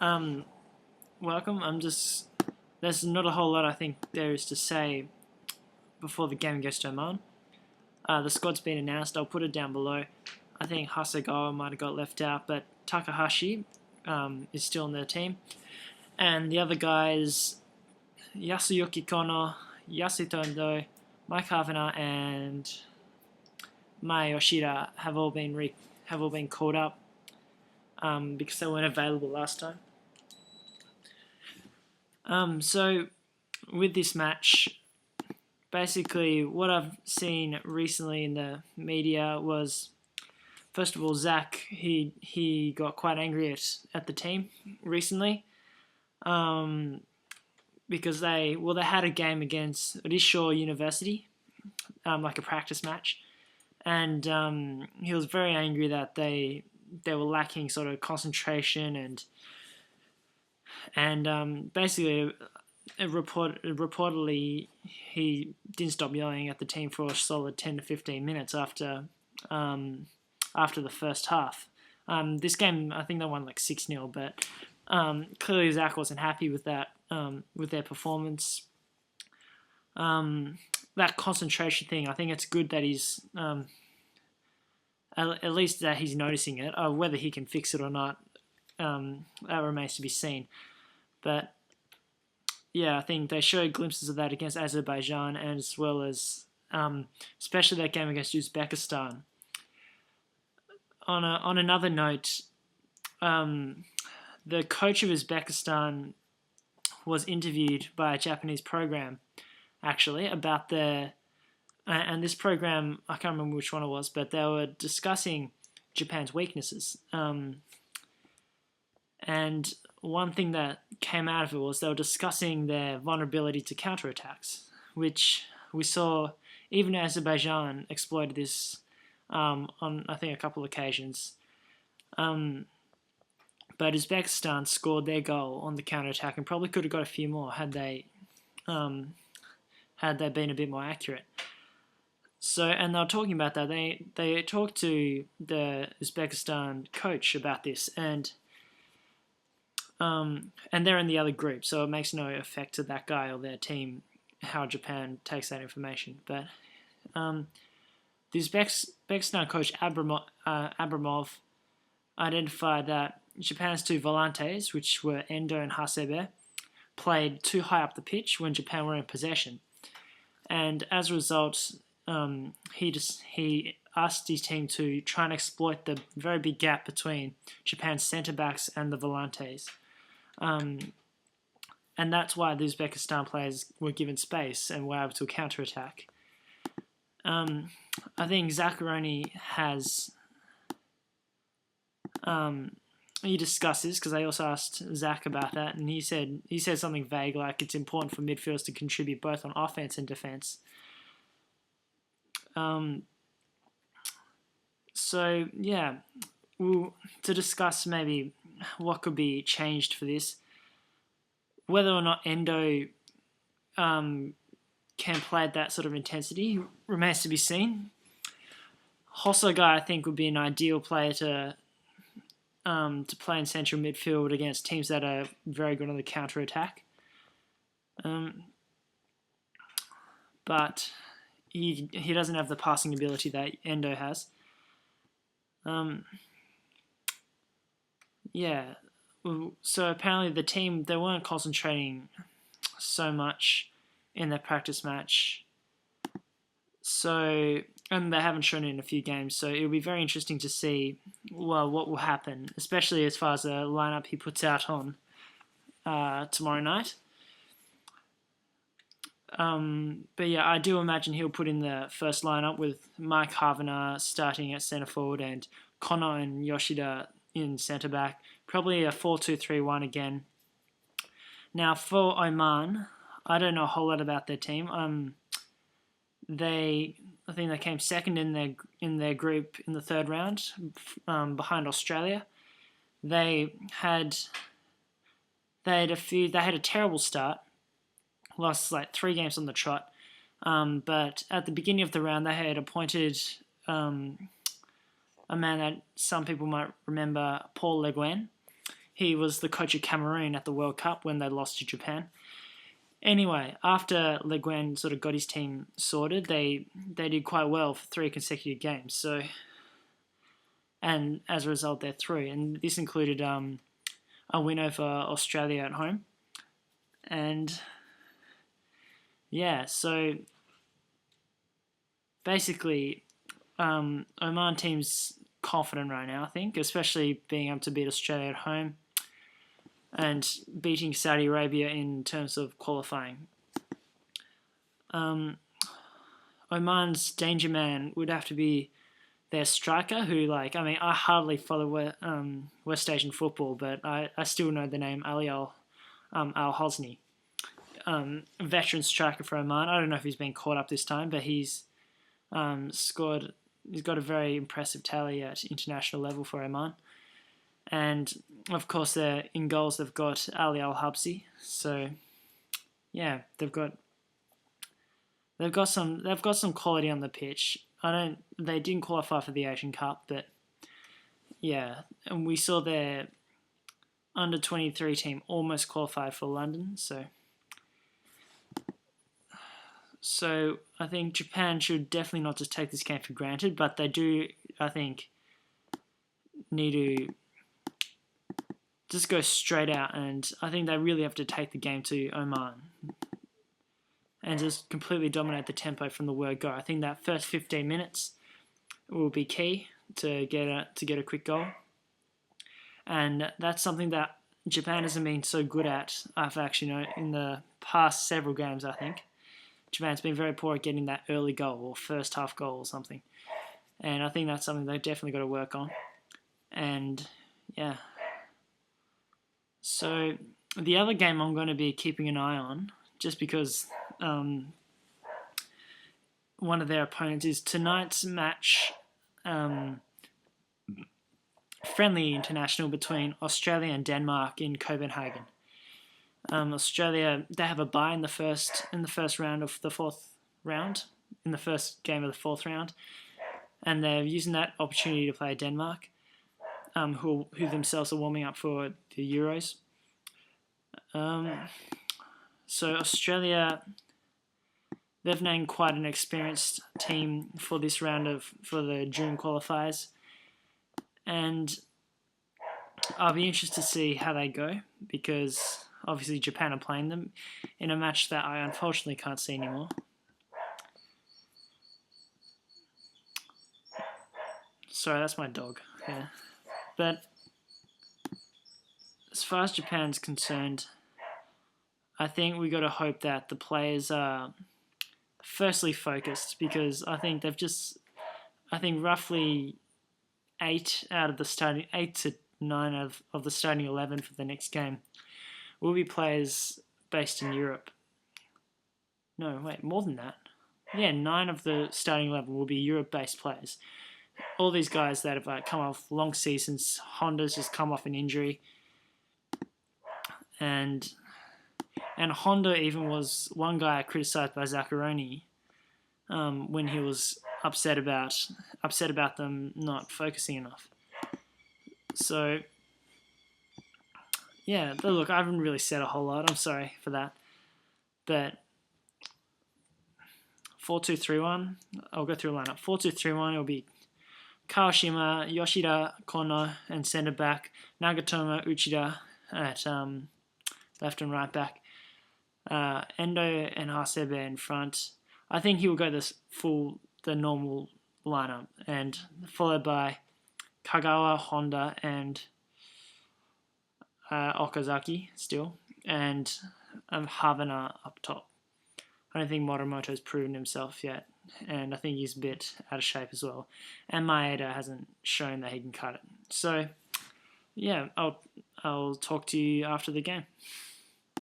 Um, Welcome. There's not a whole lot I think there is to say before the game goes to Oman. The squad's been announced. I'll put it down below. I think Hasegawa might have got left out, but Takahashi is still in their team. And the other guys, Yasuyuki Konno, Yasuto Endo, Mike Havana, and Mai Yoshida have all been called up because they weren't available last time. So with this match, basically what I've seen recently in the media was, first of all, Zach, he got quite angry at the team recently because they had a game against Risho University, like a practice match, and he was very angry that they were lacking sort of concentration and basically reportedly he didn't stop yelling at the team for a solid 10 to 15 minutes after the first half. This game, I think they won like 6-0, but clearly Zach wasn't happy with that, with their performance. That concentration thing, I think it's good that he's at least that he's noticing it. Whether he can fix it or not, that remains to be seen. But yeah, I think they showed glimpses of that against Azerbaijan, and as well as especially that game against Uzbekistan. On another note, the coach of Uzbekistan was interviewed by a Japanese program, actually, about and this program, I can't remember which one it was, but they were discussing Japan's weaknesses. And one thing that came out of it was they were discussing their vulnerability to counterattacks, which we saw even Azerbaijan exploited this on, I think, a couple of occasions. But Uzbekistan scored their goal on the counterattack and probably could have got a few more had they been a bit more accurate. So, and they were talking about that. They talked to the Uzbekistan coach about this, and they're in the other group, so it makes no effect to that guy or their team how Japan takes that information. But the Uzbekistan coach Abramov identified that Japan's two volantes, which were Endo and Hasebe, played too high up the pitch when Japan were in possession, and as a result, he asked his team to try and exploit the very big gap between Japan's centre backs and the volantes. And that's why the Uzbekistan players were given space and were able to counterattack. I think Zaccaroni has he discussed this because I also asked Zach about that, and he said something vague like it's important for midfielders to contribute both on offense and defense. So yeah, to discuss maybe what could be changed for this, whether or not Endo can play at that sort of intensity remains to be seen. Hosoga, I think, would be an ideal player to play in central midfield against teams that are very good on the counter attack. But he doesn't have the passing ability that Endo has. Yeah. So apparently the team, they weren't concentrating so much in their practice match. So, and they haven't shown it in a few games. So it'll be very interesting to see what will happen, especially as far as the lineup he puts out on tomorrow night. But yeah, I do imagine he'll put in the first lineup with Mike Havana starting at centre forward and Konno and Yoshida in centre back. Probably a 4-2-3-1 again. Now for Oman, I don't know a whole lot about their team. I think they came second in their group in the third round, behind Australia. They had a terrible start. Lost like 3 games on the trot. But at the beginning of the round, they had appointed a man that some people might remember, Paul Le Guen. he was the coach of Cameroon at the World Cup when they lost to Japan. Anyway, after Le Guen sort of got his team sorted, they did quite well for 3 consecutive games. So, and as a result, they're through. And this included a win over Australia at home. And yeah, so basically, Oman team's confident right now, I think, especially being able to beat Australia at home and beating Saudi Arabia in terms of qualifying. Oman's danger man would have to be their striker, who, I hardly follow West Asian football, but I still know the name Ali Al-Hosni. Veteran striker for Oman. I don't know if he's been caught up this time, but he's scored. He's got a very impressive tally at international level for Oman. And of course, in goals they've got Ali Al-Habsi. So yeah, they've got some quality on the pitch. They didn't qualify for the Asian Cup, but yeah, and we saw their under-23 team almost qualified for London. So I think Japan should definitely not just take this game for granted, but they do, I think, need to just go straight out, and I think they really have to take the game to Oman and just completely dominate the tempo from the word go. I think that first 15 minutes will be key to get a quick goal, and that's something that Japan hasn't been so good at. I've actually in the past several games, I think Japan's been very poor at getting that early goal or first half goal or something, and I think that's something they've definitely got to work on. And yeah. So the other game I'm going to be keeping an eye on, just because one of their opponents is tonight's match, friendly international between Australia and Denmark in Copenhagen. Australia, they have a bye in the first round of the fourth round, in the first game of the fourth round, and they're using that opportunity to play Denmark, who themselves are warming up for the Euros. So Australia, they've named quite an experienced team for this round for the June qualifiers, and I'll be interested to see how they go, because obviously Japan are playing them in a match that I unfortunately can't see anymore. Sorry, that's my dog. Yeah. But as far as Japan's concerned, I think we got to hope that the players are firstly focused, because I think roughly 8 to 9 of the starting 11 for the next game will be players based in Europe. No, wait, more than that. Yeah, 9 of the starting 11 will be Europe-based players. All these guys that have come off long seasons. Honda's just come off an injury, and Honda even was one guy criticised by Zaccheroni when he was upset about them not focusing enough. So yeah, look, I haven't really said a whole lot. I'm sorry for that, but 4-2-3-1. I'll go through a lineup. 4-2-3-1. It'll be Kawashima, Yoshida, Konno, and centre back. Nagatomo, Uchida at left and right back. Endo and Hasebe in front. I think he will go the normal lineup, and followed by Kagawa, Honda, and Okazaki still, and Havana up top. I don't think Morimoto's proven himself yet, and I think he's a bit out of shape as well. And Maeda hasn't shown that he can cut it. So, yeah, I'll talk to you after the game.